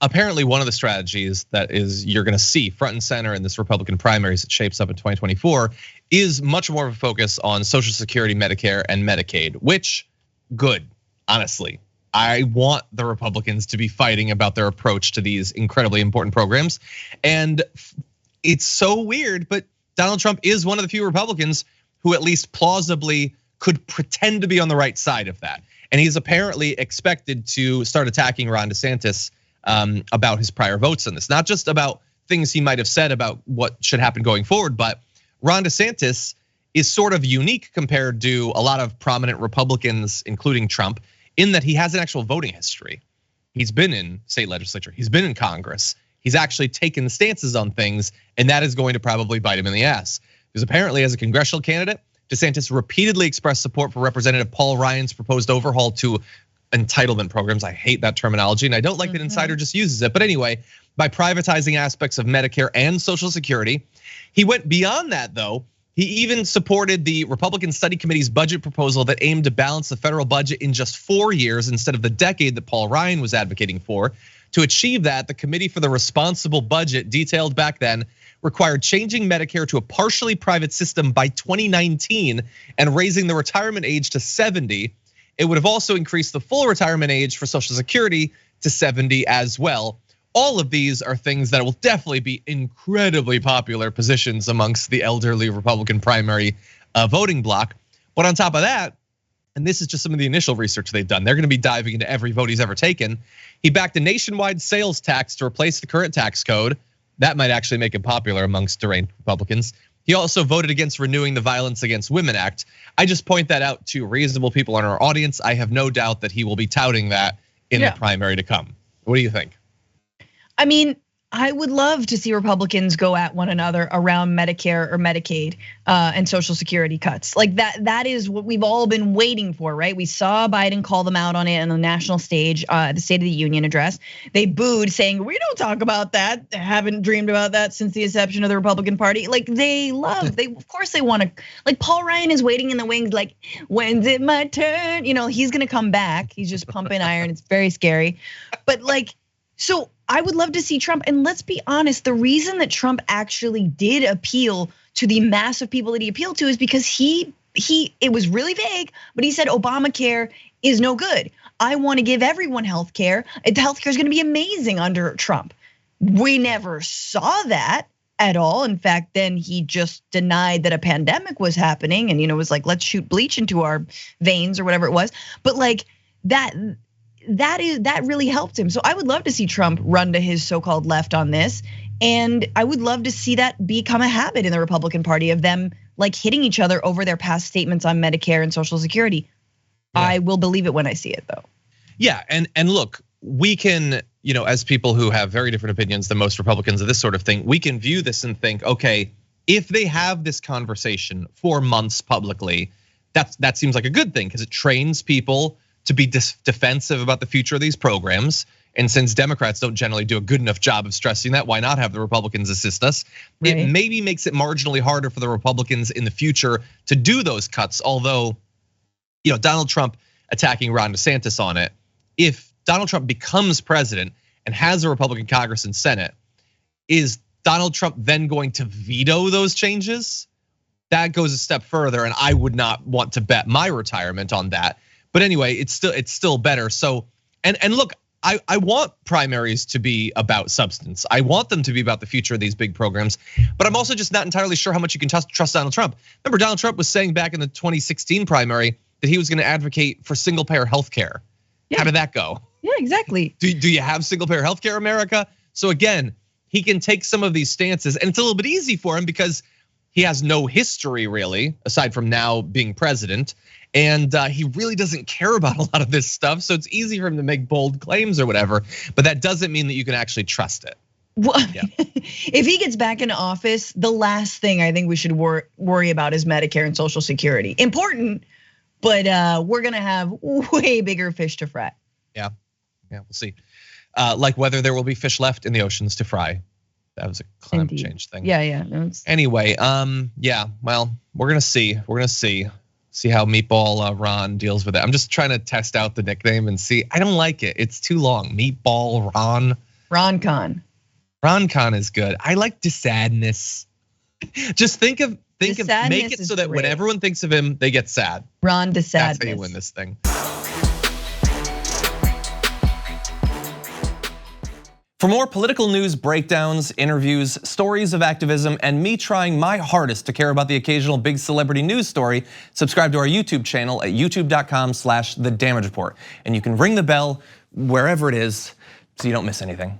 apparently one of the strategies that is you're gonna see front and center in this Republican primaries that shapes up in 2024 is much more of a focus on Social Security, Medicare, and Medicaid, which good, honestly. I want the Republicans to be fighting about their approach to these incredibly important programs. And it's so weird, but Donald Trump is one of the few Republicans who at least plausibly could pretend to be on the right side of that. And he's apparently expected to start attacking Ron DeSantis about his prior votes on this. Not just about things he might have said about what should happen going forward, but Ron DeSantis is sort of unique compared to a lot of prominent Republicans, including Trump, in that he has an actual voting history. He's been in state legislature, he's been in Congress, he's actually taken stances on things, and that is going to probably bite him in the ass. Because apparently as a congressional candidate, DeSantis repeatedly expressed support for Representative Paul Ryan's proposed overhaul to entitlement programs. I hate that terminology, and I don't like that Insider just uses it. But anyway, by privatizing aspects of Medicare and Social Security. He went beyond that though. He even supported the Republican Study Committee's budget proposal that aimed to balance the federal budget in just 4 years instead of the decade that Paul Ryan was advocating for. To achieve that, the Committee for the Responsible Budget, detailed back then, required changing Medicare to a partially private system by 2019 and raising the retirement age to 70. It would have also increased the full retirement age for Social Security to 70 as well. All of these are things that will definitely be incredibly popular positions amongst the elderly Republican primary voting bloc. But on top of that, and this is just some of the initial research they've done, they're gonna be diving into every vote he's ever taken. He backed a nationwide sales tax to replace the current tax code. That might actually make him popular amongst deranged Republicans. He also voted against renewing the Violence Against Women Act. I just point that out to reasonable people in our audience. I have no doubt that he will be touting that in the primary to come. What do you think? I mean, I would love to see Republicans go at one another around Medicare or Medicaid and Social Security cuts. Like that is what we've all been waiting for, right? We saw Biden call them out on it on the national stage, the State of the Union address. They booed saying, we don't talk about that. Haven't dreamed about that since the inception of the Republican Party. Like of course they want to, like Paul Ryan is waiting in the wings like, when's it my turn? He's gonna come back. He's just pumping iron, it's very scary. But like, so I would love to see Trump, and let's be honest, the reason that Trump actually did appeal to the mass of people that he appealed to is because it was really vague, but he said Obamacare is no good. I want to give everyone health care. Health care is going to be amazing under Trump. We never saw that at all. In fact, then he just denied that a pandemic was happening and was like, let's shoot bleach into our veins or whatever it was. But like that really helped him. So I would love to see Trump run to his so-called left on this. And I would love to see that become a habit in the Republican Party of them like hitting each other over their past statements on Medicare and Social Security. Yeah. I will believe it when I see it though. Yeah, and look, we can, as people who have very different opinions than most Republicans of this sort of thing, we can view this and think, okay, if they have this conversation for months publicly, that seems like a good thing because it trains people to be defensive about the future of these programs. And since Democrats don't generally do a good enough job of stressing that, why not have the Republicans assist us? Right. It maybe makes it marginally harder for the Republicans in the future to do those cuts. Although, Donald Trump attacking Ron DeSantis on it, if Donald Trump becomes president and has a Republican Congress and Senate, is Donald Trump then going to veto those changes? That goes a step further, and I would not want to bet my retirement on that. But anyway, it's still better. So, and look, I want primaries to be about substance. I want them to be about the future of these big programs, but I'm also just not entirely sure how much you can trust Donald Trump. Remember, Donald Trump was saying back in the 2016 primary that he was going to advocate for single payer healthcare. Yeah. How did that go? Yeah, exactly. Do you have single payer healthcare, America? So again, he can take some of these stances, and it's a little bit easy for him because he has no history really, aside from now being president. And he really doesn't care about a lot of this stuff. So it's easy for him to make bold claims or whatever, but that doesn't mean that you can actually trust it. Well, yeah. If he gets back into office, the last thing I think we should worry about is Medicare and Social Security. Important, but we're gonna have way bigger fish to fry. Yeah, we'll see. Like whether there will be fish left in the oceans to fry. That was a climate change thing. Yeah. Anyway, yeah, well, we're gonna see. See how Meatball Ron deals with it. I'm just trying to test out the nickname and see. I don't like it. It's too long. Meatball Ron. Ron Con. Ron Con is good. I like DeSantis. Just think of make it so that when everyone thinks of him, they get sad. Ron DeSantis. That's how you win this thing. For more political news breakdowns, interviews, stories of activism, and me trying my hardest to care about the occasional big celebrity news story, subscribe to our YouTube channel at youtube.com/thedamagereport. And you can ring the bell wherever it is so you don't miss anything.